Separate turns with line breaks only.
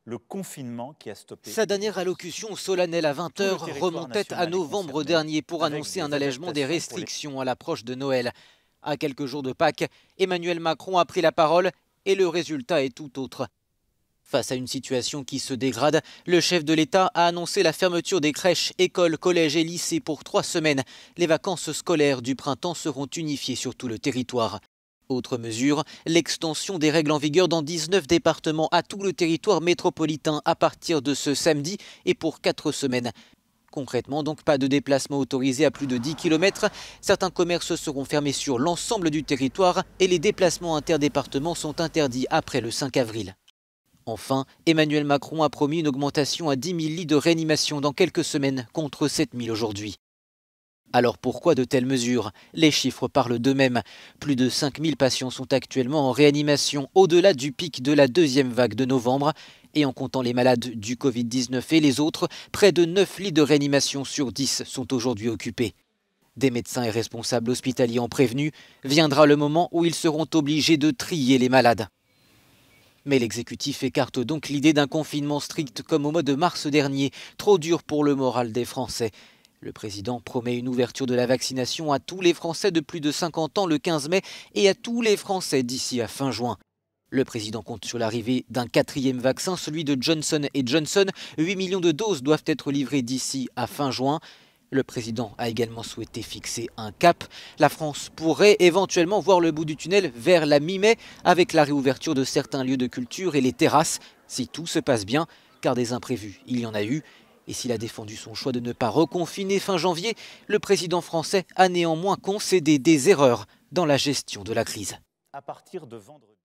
le confinement qui a stoppé.
Sa dernière allocution solennelle à 20 h remontait à novembre dernier pour annoncer un allègement des restrictions à l'approche de Noël. À quelques jours de Pâques, Emmanuel Macron a pris la parole et le résultat est tout autre. Face à une situation qui se dégrade, le chef de l'État a annoncé la fermeture des crèches, écoles, collèges et lycées pour 3 semaines. Les vacances scolaires du printemps seront unifiées sur tout le territoire. Autre mesure, l'extension des règles en vigueur dans 19 départements à tout le territoire métropolitain à partir de ce samedi et pour 4 semaines. Concrètement, donc, pas de déplacement autorisé à plus de 10 km. Certains commerces seront fermés sur l'ensemble du territoire et les déplacements interdépartements sont interdits après le 5 avril. Enfin, Emmanuel Macron a promis une augmentation à 10 000 lits de réanimation dans quelques semaines contre 7 000 aujourd'hui. Alors pourquoi de telles mesures? Les chiffres parlent d'eux-mêmes. Plus de 5 000 patients sont actuellement en réanimation au-delà du pic de la deuxième vague de novembre. Et en comptant les malades du Covid-19 et les autres, près de 9 lits de réanimation sur 10 sont aujourd'hui occupés. Des médecins et responsables hospitaliers ont prévenu, viendra le moment où ils seront obligés de trier les malades. Mais l'exécutif écarte donc l'idée d'un confinement strict comme au mois de mars dernier, trop dur pour le moral des Français. Le président promet une ouverture de la vaccination à tous les Français de plus de 50 ans le 15 mai et à tous les Français d'ici à fin juin. Le président compte sur l'arrivée d'un 4e vaccin, celui de Johnson & Johnson. 8 millions de doses doivent être livrées d'ici à fin juin. Le président a également souhaité fixer un cap. La France pourrait éventuellement voir le bout du tunnel vers la mi-mai avec la réouverture de certains lieux de culture et les terrasses, si tout se passe bien, car des imprévus, il y en a eu. Et s'il a défendu son choix de ne pas reconfiner fin janvier, le président français a néanmoins concédé des erreurs dans la gestion de la crise.
À partir de vendredi.